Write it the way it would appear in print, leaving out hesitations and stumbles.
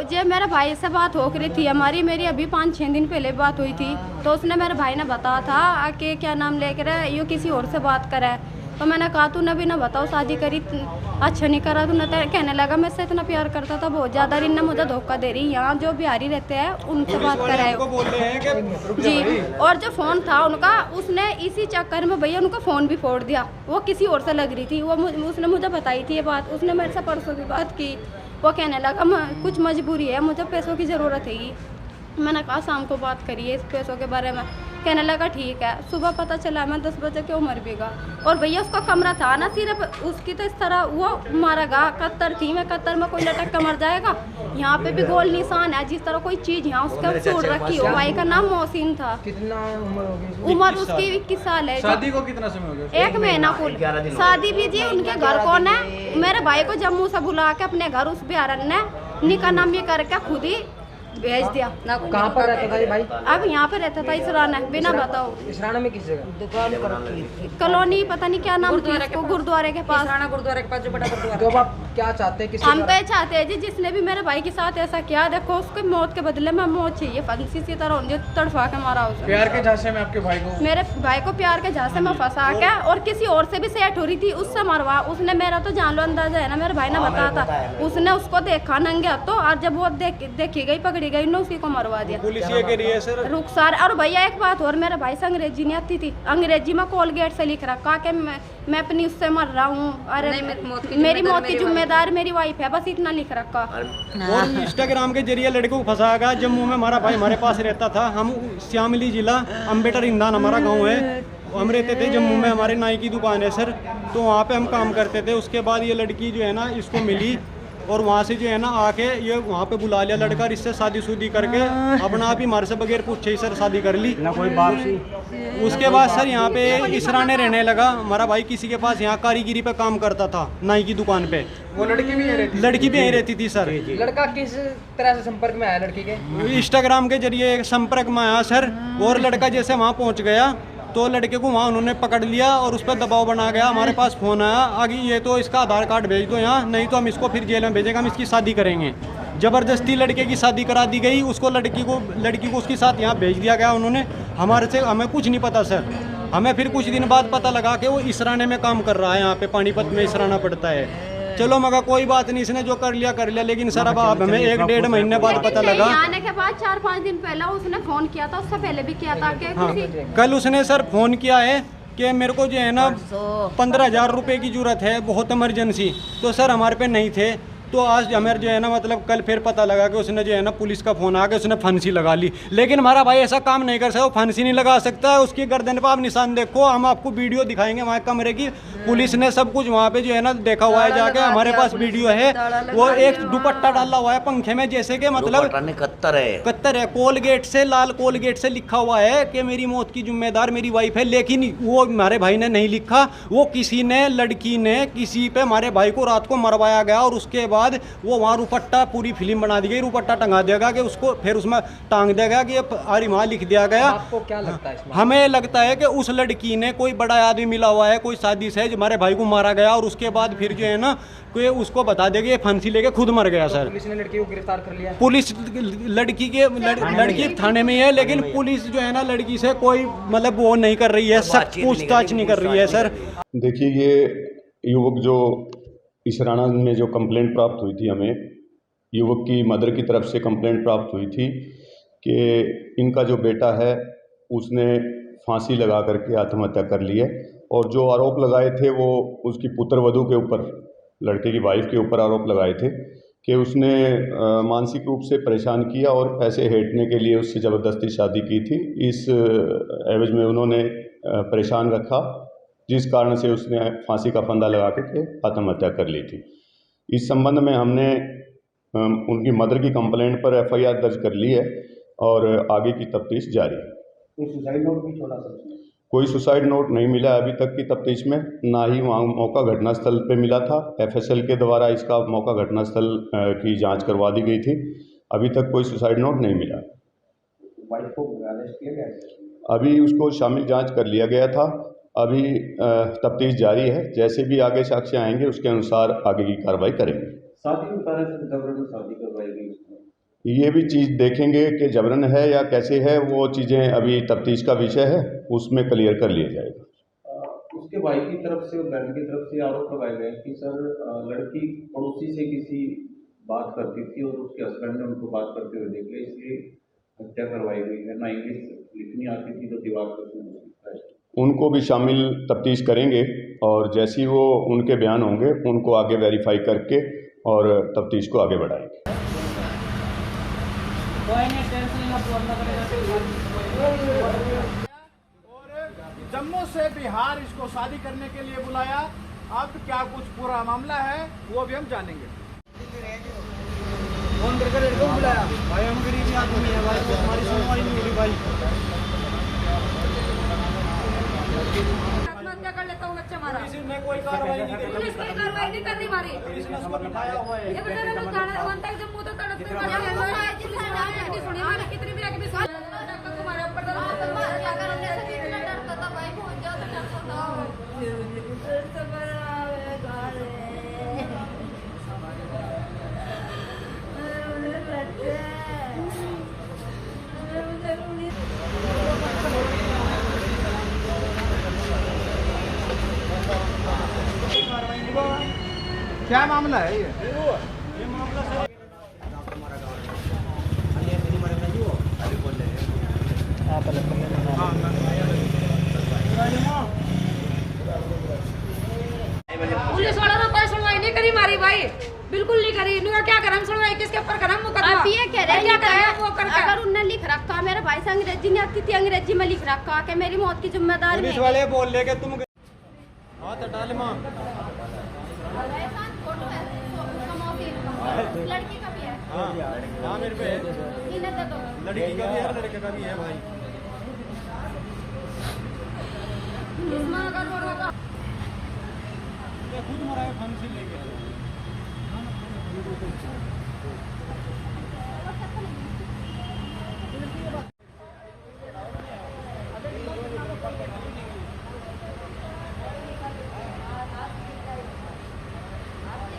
जे मेरे भाई से बात हो रही थी हमारी, मेरी अभी 5-6 दिन पहले बात हुई थी, तो उसने मेरे भाई ने बताया था कि क्या नाम लेकर यो किसी और से बात करे। तो मैंने कहा तूने भी ना बताओ, शादी करी अच्छा नहीं करा तूने। तो कहने लगा मैं से इतना प्यार करता था बहुत ज़्यादा, इन्ना मुझे धोखा दे रही। यहाँ जो बिहारी रहते हैं उनसे बात कराए जी। और जो फ़ोन था उनका, उसने इसी चक्कर में भैया उनका फ़ोन भी फोड़ दिया। वो किसी और से लग रही थी, वो उसने मुझे बताई थी ये बात। उसने मेरे से परसों भी बात की। वो कहने लगा कुछ मजबूरी है, मुझे पैसों की ज़रूरत है। मैंने कहा शाम को बात करिए इस पैसों के बारे में। कहने लगा ठीक है। सुबह पता चला मैं 10 बजे क्यों मर भी गया। और भैया उसका कमरा था ना, सिर्फ उसकी तो इस तरह वो मारा गया। कत्तर थी, मैं कत्तर में कोई लटक कर मर जाएगा। यहाँ पे भी गोल निशान है, जिस तरह कोई चीज़ यहाँ उसके सूट रखी हो। भाई का नाम मोहसिन था। कितना उम्र होगी? उम्र उसकी 21 साल है। शादी को कितना समय हो गया? 1 महीना कुल। शादी भी जी उनके घर कौन है, मेरे भाई को जम्मू से बुला के अपने घर उस बिहारन ने निकाह नामी करके खुद ही भेज दिया। कहाँ पर रहता था ये भाई? अब यहाँ पे रहता था इसराना, बिना बताओ। इसराना में किस जगह? दुकान कॉलोनी पता नहीं क्या नाम थी उसको, गुरुद्वारे के पास। गुरुद्वारे के पास जो बड़ा गुरुद्वारा। तो आप क्या चाहते हैं? हम तो चाहते हैं जी जिसने भी मेरे भाई के साथ ऐसा किया, देखो उसको मौत के बदले में मौत चाहिए। फांसी सी तरह तड़फा के मारा उसे। प्यार के झांसे में आपके भाई को? मेरे भाई को प्यार के झांसे में फंसा के और किसी और से भी सेट हो रही थी, उससे मरवा। उसने मेरा तो जान लो अंदाजा है ना, मेरे भाई ने बताया था। उसने उसको देखा नंगे हाथों, और जब वो देखी गई पकड़ी गई ना, उसी को मरवा दिया। पुलिस ये कह रही है सर रुखसार। और भैया एक बात और, मेरे भाई से अंग्रेजी नहीं आती थी, अंग्रेजी में कोलगेट से लिख रखा कि मैं अपनी उससे मर रहा हूँ, अरे मेरी मौत की जिम्मेदार मेरी वाइफ है, बस इतना लिख रखा। और इंस्टाग्राम के जरिए लड़के को फंसाया गया। जम्मू में हमारा भाई हमारे पास रहता था। हम श्यामली जिला अम्बेटर इंदान हमारा गाँव है। हम रहते थे जम्मू में, हमारे नाई की दुकान है सर, तो वहाँ पे हम काम करते थे। उसके बाद ये लड़की जो है ना इसको मिली, और वहाँ से जो है ना आके ये वहाँ पे बुला लिया लड़का, इससे शादी करके अपना आप ही मार से बगैर पूछे ही सर शादी कर ली ना, कोई बात नहीं। उसके बाद सर यहाँ पे इसराने रहने लगा। हमारा भाई किसी के पास यहाँ कारीगिरी पे काम करता था, नाई की दुकान पे। वो लड़की भी यहीं रहती थी सर। लड़का किस तरह से संपर्क में आया लड़की के? इंस्टाग्राम के जरिए संपर्क में आया सर। और लड़का जैसे वहाँ पहुँच गया तो लड़के को वहाँ उन्होंने पकड़ लिया और उस पर दबाव बना गया। हमारे पास फ़ोन आया, आगे ये तो इसका आधार कार्ड भेज दो यहाँ, नहीं तो हम इसको फिर जेल में भेजेंगे, हम इसकी शादी करेंगे। ज़बरदस्ती लड़के की शादी करा दी गई। उसको लड़की को उसके साथ यहाँ भेज दिया गया उन्होंने। हमें कुछ नहीं पता सर। हमें फिर कुछ दिन बाद पता लगा कि वो इसराने में काम कर रहा है, यहाँ पे पानीपत में इसराना पड़ता है। चलो मगर कोई बात नहीं, इसने जो कर लिया। लेकिन सर अब हमें 1-1.5 महीने बाद पता लगा। आने के बाद 4-5 दिन पहले उसने फोन किया था, उससे पहले भी किया था कि हाँ, कल उसने सर फोन किया है कि मेरे को जो है ना 15,000 रुपये की जरूरत है, बहुत इमरजेंसी। तो सर हमारे पे नहीं थे। तो आज हमें जो है ना मतलब कल फिर पता लगा कि उसने जो है ना पुलिस का फ़ोन आ गया, उसने फांसी लगा ली। लेकिन हमारा भाई ऐसा काम नहीं कर सकता, वो फांसी नहीं लगा सकता। उसकी गर्दन पर आप निशान देखो, हम आपको वीडियो दिखाएंगे वहाँ कमरे की। पुलिस ने सब कुछ वहाँ पे जो है ना देखा हुआ है जाके, हमारे पास वीडियो है। वो एक दुपट्टा डाला हुआ है पंखे में, जैसे कि मतलब कत्तर है। कोलगेट से, लाल कोलगेट से लिखा हुआ है कि मेरी मौत की जिम्मेदार मेरी वाइफ है। लेकिन वो हमारे भाई ने नहीं लिखा, वो किसी ने, लड़की ने किसी पे हमारे भाई को रात को मरवाया गया। और उसके बाद वो वहाँ रुपट्टा, पूरी फिल्म बना दी गई, रुपट्टा टंगा दिया गया कि उसको फिर उसमें टांग दिया गया कि आरिमा लिख दिया गया। आपको क्या लगता है इसमें? हमें लगता है कि उस लड़की ने, कोई बड़ा आदमी मिला हुआ है, कोई शादी से हमारे भाई को मारा गया। और उसके बाद फिर जो है ना कोई उसको बता देगा ये फांसी लेके खुद मर गया सर। पुलिस ने लड़की को गिरफ्तार कर लिया? पुलिस लड़की थाने में ही है, लेकिन पुलिस जो है ना लड़की से कोई मतलब वो नहीं कर रही है, सख्त पूछताछ नहीं कर रही है सर। देखिए, ये युवक जो इसराना में जो कंप्लेंट प्राप्त हुई थी, हमें युवक की मदर की तरफ से कंप्लेंट प्राप्त हुई थी कि इनका जो बेटा है उसने फांसी लगा करके आत्महत्या कर ली है। और जो आरोप लगाए थे वो उसकी पुत्रवधू के ऊपर, लड़के की वाइफ के ऊपर आरोप लगाए थे कि उसने मानसिक रूप से परेशान किया और पैसे हेठने के लिए उससे ज़बरदस्ती शादी की थी। इस एवज में उन्होंने परेशान रखा, जिस कारण से उसने फांसी का फंदा लगा के आत्महत्या कर ली थी। इस संबंध में हमने उनकी मदर की कंप्लेंट पर FIR दर्ज कर ली है और आगे की तफ्तीश जारी है। कोई सुसाइड नोट भी छोड़ा था? कोई सुसाइड नोट नहीं मिला अभी तक की तफ्तीश में, ना ही वहाँ मौका घटनास्थल पे मिला था। FSL के द्वारा इसका मौका घटनास्थल की जांच करवा दी गई थी। अभी तक कोई सुसाइड नोट नहीं मिला। वाइफ को अरेस्ट किया गया? अभी उसको शामिल जांच कर लिया गया था। अभी तफ्तीश जारी है, जैसे भी आगे साक्ष्य आएंगे उसके अनुसार आगे की कार्रवाई करेंगे। शादी के कारण से जबरन शादी करवाई गई उसमें। ये भी चीज़ देखेंगे कि जबरन है या कैसे है, वो चीज़ें अभी तफ्तीश का विषय है, उसमें क्लियर कर लिया जाएगा। उसके भाई की तरफ से और बहन की तरफ से आरोप लगाए गए कि सर लड़की पड़ोसी से किसी बात करती थी और उसके हस्बैंड ने उनको बात करते हुए देख लिया, इसलिए हत्या करवाई गई है। ना इंग्लिश लिखनी आती थी तो दीवार पर लिखा है। उनको भी शामिल तफ्तीश करेंगे और जैसे ही वो उनके बयान होंगे उनको आगे वेरीफाई करके और तफ्तीश को आगे बढ़ाएंगे। जम्मू से बिहार इसको शादी करने के लिए बुलाया। अब क्या कुछ पूरा मामला है वो भी हम जानेंगे। फोन करके लड़के को बुलाया। भाई हम गरीबी आदमी है भाई, तो हमारी सुनवाई नहीं हो रही भाई। आत्महत्या कर लेता हूँ बच्चा हमारा। पुलिस ने कोई कार्रवाई नहीं की। पुलिस कोई कार्रवाई नहीं कर रही हमारी। पुलिस ने उसको बिठाया हुआ है। ये बेचारे लोग थाना वन तक जब मुंह तो तड़पते पड़े हैं। मैंने सुनी मैंने कितनी भी आगे सुनी। तुम्हारे ऊपर क्या करूं, जैसे भी इतना डरता था भाई, बहुत ज्यादा डरता था। क्या मामला है ये? मामला सर पुलिस वालों ने कोई सुनवाई नहीं करी हमारी भाई, बिल्कुल नहीं करी। इनका क्या करें हम, सुनवाई किसके ऊपर करें मुकदमा? आप ये कह रहे हैं क्या करें वो करके? अगर उनने लिख रखा, मेरे भाई से अंग्रेजी नहीं आती थी, अंग्रेजी में लिख रखा कि मेरी मौत की जिम्मेदार पुलिस मैं। वाले बोल ले के तुम हाथ हटा ले माँ। फोटो है उसका मौसी का, लड़की का भी है। हाँ मेरे पे है। इन्हें दे दो। लड़की का भी है, लड़के का भी है भाई। इसमें अगर वो होगा खुद मरा है, फांसी लेके